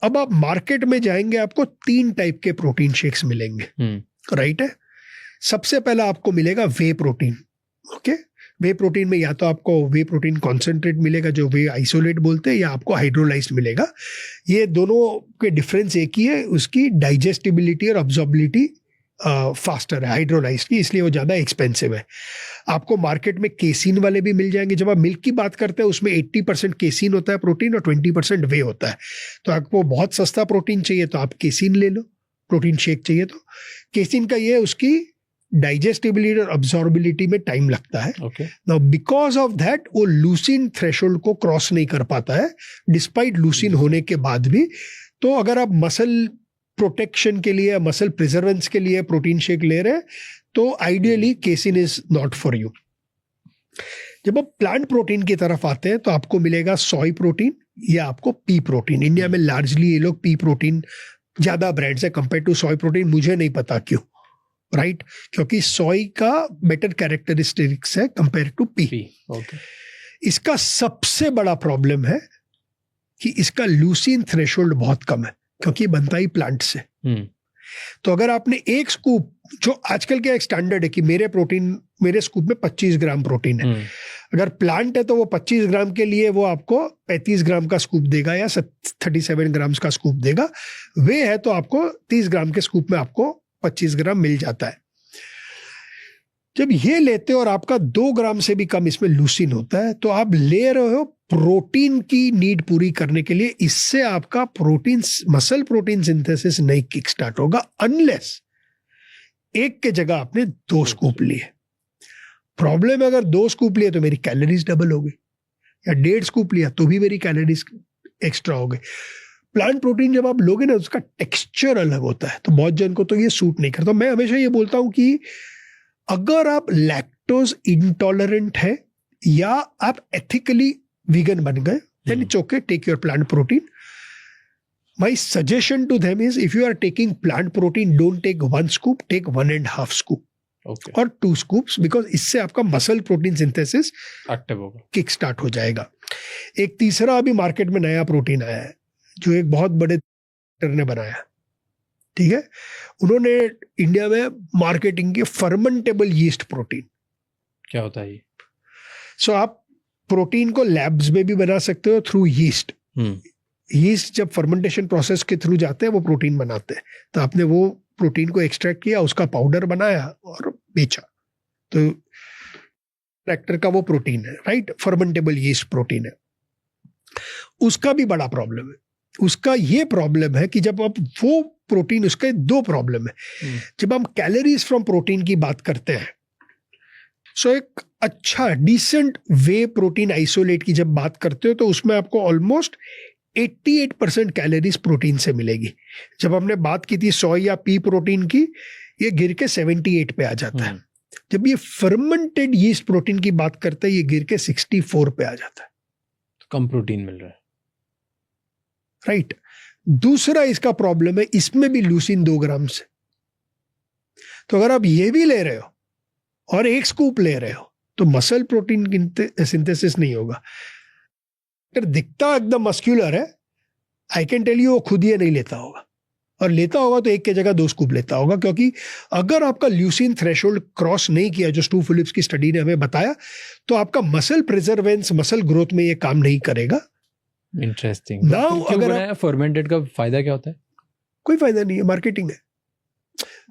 अब आप मार्केट में जाएंगे, आपको 3 टाइप के प्रोटीन शेक्स मिलेंगे, राइट है। सबसे पहला आपको मिलेगा वे प्रोटीन। ओके, वे प्रोटीन में या तो आपको वे प्रोटीन कॉन्सेंट्रेट मिलेगा जो वे आइसोलेट बोलते हैं, या आपको हाइड्रोलाइज्ड मिलेगा। ये दोनों के डिफरेंस एक ही है, उसकी डाइजेस्टिबिलिटी और अब्जॉर्बिलिटी फास्टर है हाइड्रोलाइज्ड की, इसलिए वो ज़्यादा एक्सपेंसिव है। आपको मार्केट में केसिन वाले भी मिल जाएंगे। जब आप मिल्क की बात करते हैं उसमें 80% केसिन होता है प्रोटीन और 20% वे होता है। तो आपको बहुत सस्ता प्रोटीन चाहिए तो आप केसिन ले लो, प्रोटीन शेक चाहिए तो। केसिन का ये उसकी डाइजेस्टिबिलिटी और अब्जॉर्बिलिटी में टाइम लगता है। नाउ बिकॉज ऑफ दैट वो लूसिन थ्रेशोल्ड को क्रॉस नहीं कर पाता है डिस्पाइट लूसिन होने के बाद भी। तो अगर आप मसल प्रोटेक्शन के लिए, मसल प्रिजर्वेंस के लिए प्रोटीन शेक ले रहे हैं तो ideally casein is not for you. जब आप प्लांट प्रोटीन की तरफ आते हैं तो आपको मिलेगा सोय प्रोटीन या आपको पी प्रोटीन। इंडिया में लार्जली ये लोग पी प्रोटीन ज्यादा ब्रांड्स है कंपेयर टू सोय प्रोटीन, मुझे नहीं पता क्यों, राइट क्योंकि सोय का बेटर कैरेक्टरिस्टिक्स है कंपेयर टू पी। इसका सबसे बड़ा प्रॉब्लम है कि इसका लूसीन थ्रेशोल्ड बहुत कम है क्योंकि बनता ही प्लांट से। तो अगर आपने एक स्कूप, जो आजकल का एक स्टैंडर्ड है कि मेरे स्कूप में 25 ग्राम प्रोटीन है, अगर प्लांट है तो वो 25 ग्राम के लिए वो आपको 35 ग्राम का स्कूप देगा या 37 ग्राम का स्कूप देगा। वे है तो आपको 30 ग्राम के स्कूप में आपको 25 ग्राम मिल जाता है। जब ये लेते हो और आपका 2 ग्राम से भी कम इसमें लूसीन होता है तो आप ले रहे हो प्रोटीन की नीड पूरी करने के लिए। इससे आपका प्रोटीन, मसल प्रोटीन सिंथेसिस नहीं किक स्टार्ट होगा अनलेस एक के जगह आपने 2 स्कूप लिए। प्रॉब्लम है अगर 2 स्कूप लिए तो मेरी कैलोरीज डबल हो गई, या 1.5 स्कूप लिया तो भी मेरी कैलोरीज एक्स्ट्रा हो गई। प्लांट प्रोटीन जब आप लोगे ना उसका टेक्सचर अलग होता है, तो बहुत जन को तो ये सूट नहीं करता। मैं हमेशा ये बोलता हूं कि अगर आप लैक्टोज इंटॉलरेंट है या आप एथिकली वीगन बन गए, then it's okay, take your plant protein. My suggestion to them is if you are taking plant protein, don't take 1 scoop, take 1.5 scoop. Okay. और 2 scoops, because इससे आपका मसल प्रोटीन सिंथेसिस एक्टिव होगा, kick start हो जाएगा। एक तीसरा अभी market में नया प्रोटीन आया है जो एक बहुत बड़े ने बनाया, ठीक है। उन्होंने इंडिया में मार्केटिंग की फर्मेंटेबल यीस्ट प्रोटीन। क्या होता है ये? सो आप प्रोटीन को लैब्स में भी बना सकते हो थ्रू यीस्ट। यीस्ट जब फर्मेंटेशन प्रोसेस के थ्रू जाते हैं वो प्रोटीन बनाते हैं। तो आपने वो प्रोटीन को एक्सट्रैक्ट किया, उसका पाउडर बनाया और बेचा, तो ट्रैक्टर का वो प्रोटीन है, राइट, फर्मेंटेबल यीस्ट प्रोटीन है। उसका भी बड़ा प्रॉब्लम है। उसका ये प्रॉब्लम है कि जब आप वो प्रोटीन, उसके 2 प्रॉब्लम है। जब हम कैलोरीज फ्रॉम प्रोटीन की बात करते हैं, सो एक अच्छा डिसेंट वे प्रोटीन आइसोलेट की जब बात करते हो तो उसमें आपको ऑलमोस्ट 88% कैलोरीज प्रोटीन से मिलेगी। जब हमने बात की थी सोय या पी प्रोटीन की, ये गिर के 78 पे आ जाता है। जब ये फर्मेंटेड यीस्ट प्रोटीन की बात करते हैं ये गिर के 64 पे आ जाता है। तो कम प्रोटीन मिल रहा है, राइट। दूसरा इसका प्रॉब्लम है, इसमें भी लूसीन 2 ग्राम से। तो अगर आप ये भी ले रहे हो और 1 स्कूप ले रहे हो तो मसल प्रोटीन सिंथेसिस नहीं होगा। दिखता एकदम मस्क्यूलर है, आई कैन टेल यू वो खुद ये नहीं लेता होगा, और लेता होगा तो 1 के जगह 2 स्कूप लेता होगा। क्योंकि अगर आपका ल्यूसीन थ्रेशोल्ड क्रॉस नहीं किया, जो स्टू फिलिप्स की स्टडी ने हमें बताया, तो आपका मसल प्रिजर्वेंस, मसल ग्रोथ में ये काम नहीं करेगा। इंटरेस्टिंग। नाउ अगर फर्मेंटेड का फायदा क्या होता है? कोई फायदा नहीं है, मार्केटिंग है।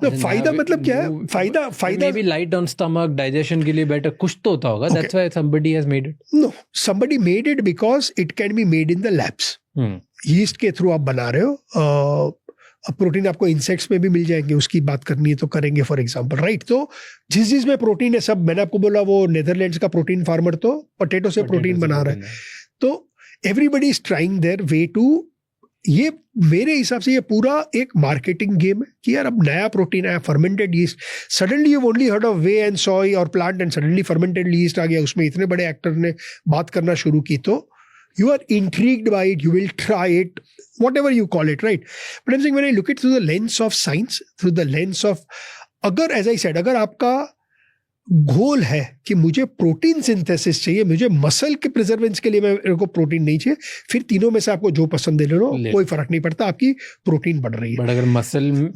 तो फायदा मतलब क्या है? फायदा may be light on stomach, digestion के लिए बेटर कुछ तो होता होगा। That's why somebody has made it. No, somebody made it because it can be made in the labs. Yeast के थ्रू आप बना रहे हो। प्रोटीन आपको इंसेक्ट्स में भी मिल जाएंगे, उसकी बात करनी है तो करेंगे फॉर एग्जांपल, राइट। तो जिस चीज में प्रोटीन है, सब मैंने आपको बोला, वो नेदरलैंड्स का प्रोटीन फार्मर तो पोटैटो से प्रोटीन बना रहा है। तो everybody is trying their way to, ये मेरे हिसाब से ये पूरा एक मार्केटिंग गेम है कि यार अब नया प्रोटीन आया, fermented yeast. Suddenly you only heard of whey and soy और plant, and suddenly fermented yeast आ गया, उसमें इतने बड़े एक्टर ने बात करना शुरू की, तो you are intrigued by it, you will try it, whatever you call it, right? But I'm saying when I look at through the lens of science, through the lens of, अगर as I said, अगर आपका गोल है कि मुझे protein synthesis चाहिए, मुझे muscle के प्रिजर्वेंस के लिए मेरे को प्रोटीन नहीं चाहिए, फिर तीनों में से आपको जो पसंद है ले लो, कोई फर्क नहीं पड़ता, आपकी प्रोटीन बढ़ रही है। बट अगर मसल